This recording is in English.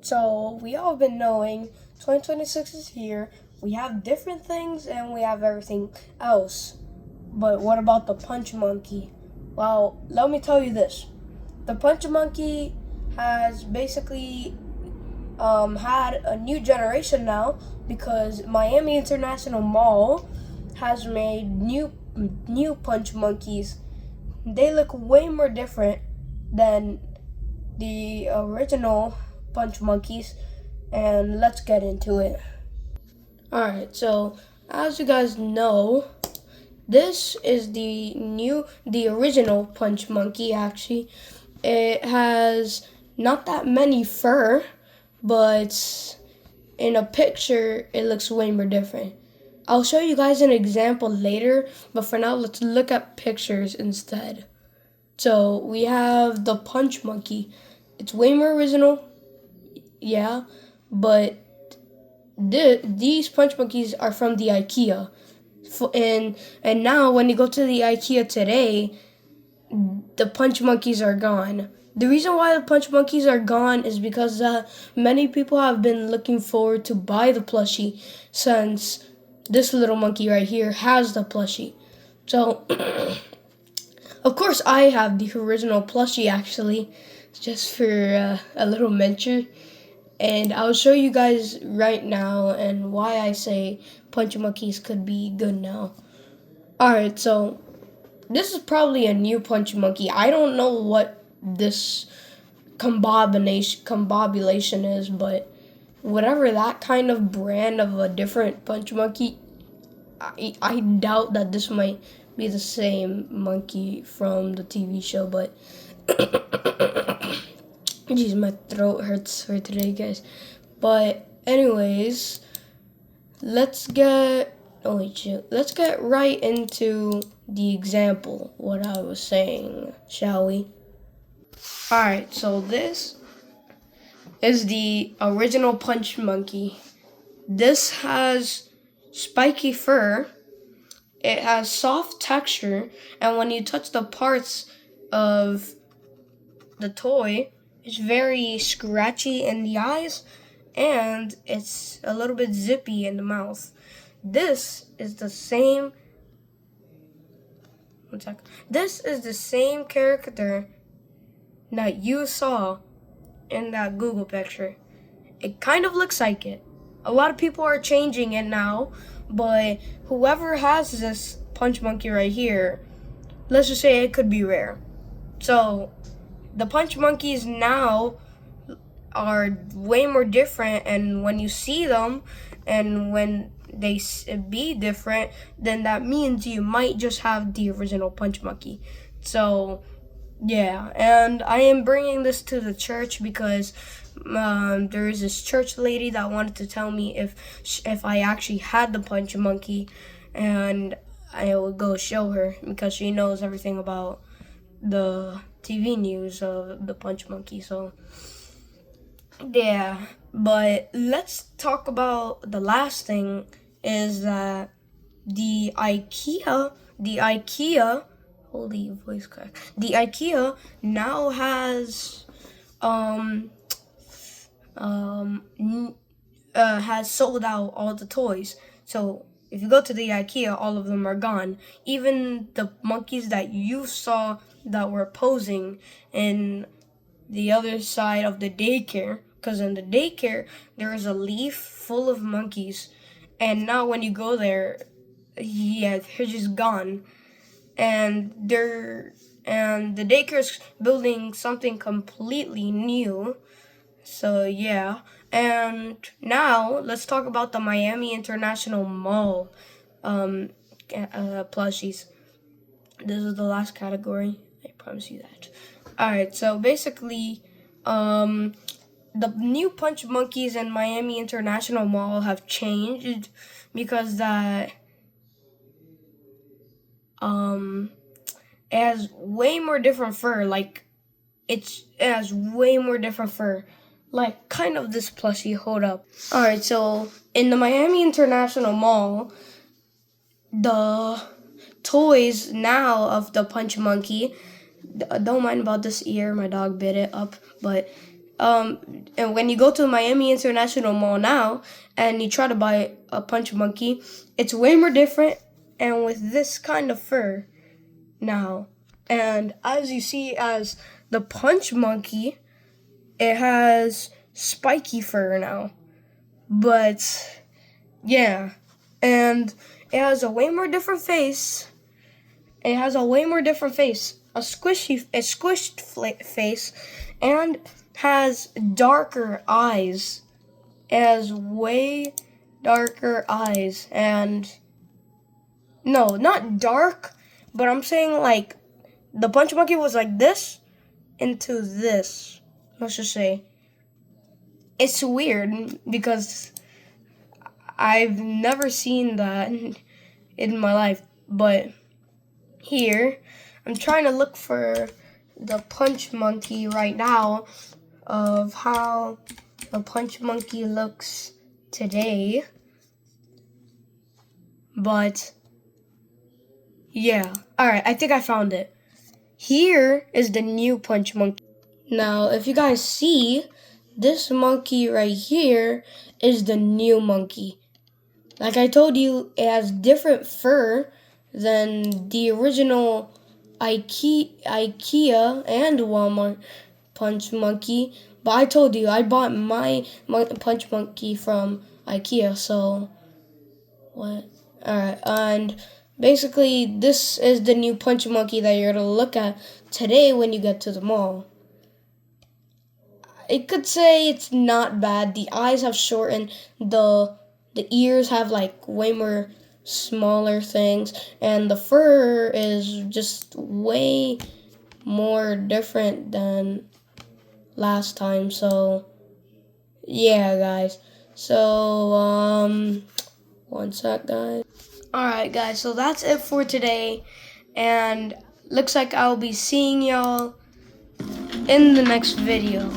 So we all been knowing 2026 is here. We have different things and we have everything else. But what about the punch monkey? Well, let me tell you this. The punch monkey has basically had a new generation now because Miami International Mall has made new punch monkeys. They look way more different than the original punch monkeys, and let's get into it. Alright, so as you guys know, this is the original punch monkey actually. It has not that many fur, but in a picture it looks way more different. I'll show you guys an example later, but for now let's look at pictures instead. So we have the punch monkey. It's way more original, yeah, but these punch monkeys are from the IKEA. And now when you go to the IKEA today, the punch monkeys are gone. The reason why the punch monkeys are gone is because many people have been looking forward to buy the plushie since this little monkey right here has the plushie. So, of course, I have the original plushie actually, just for a little mention. And I'll show you guys right now and why I say punch monkeys could be good now. Alright, so this is probably a new punch monkey. I don't know what this combobulation is, but whatever that kind of brand of a different punch monkey, I doubt that this might be the same monkey from the TV show, but jeez, my throat hurts for today, guys. But anyways, let's get right into the example, what I was saying, shall we? Alright, so this is the original punch monkey. This has spiky fur, it has soft texture, and when you touch the parts of the toy, it's very scratchy in the eyes, and it's a little bit zippy in the mouth. This is the same character that you saw in that Google picture. It kind of looks like it. A lot of people are changing it now, but whoever has this punch monkey right here, let's just say it could be rare. So the punch monkeys now are way more different, and when you see them and when they be different, then that means you might just have the original punch monkey. So yeah, and I am bringing this to the church because there is this church lady that wanted to tell me if I actually had the punch monkey, and I would go show her because she knows everything about the TV news of the punch monkey. So yeah, but let's talk about the last thing is that the IKEA, holy voice crack. The IKEA now has has sold out all the toys. So if you go to the IKEA, all of them are gone. Even the monkeys that you saw that were posing in the other side of the daycare, because in the daycare there is a leaf full of monkeys, and now when you go there, yeah, they're just gone. And the daycare's building something completely new. So yeah, and now let's talk about the Miami International Mall plushies. This is the last category. I promise you that. Alright, so basically, the new punch monkeys in Miami International Mall have changed because that it has way more different fur. Like it has way more different fur. Like kind of this plushie. Hold up. Alright, so in the Miami International Mall, the toys now of the punch monkey, don't mind about this ear, my dog bit it up, but and when you go to Miami International Mall now and you try to buy a punch monkey, it's way more different and with this kind of fur now. And as you see, as the punch monkey, it has spiky fur now. But yeah, and it has a way more different face. It has a way more different face, a squished face, and has darker eyes. It has way darker eyes, and no, not dark, but I'm saying like the punch monkey was like this into this. Let's just say it's weird because I've never seen that in my life, but here I'm trying to look for the punch monkey right now of how the punch monkey looks today. But yeah, alright, I think I found it. Here is the new punch monkey. Now, if you guys see, this monkey right here is the new monkey. Like I told you, it has different fur than the original IKEA and Walmart punch monkey. But I told you, I bought my punch monkey from IKEA, so what? Alright, and basically this is the new punch monkey that you're going to look at today when you get to the mall. I could say it's not bad. The eyes have shortened, the ears have like way more smaller things, and the fur is just way more different than last time. So yeah, guys. So one sec, guys. Alright, guys, so that's it for today, and looks like I'll be seeing y'all in the next video.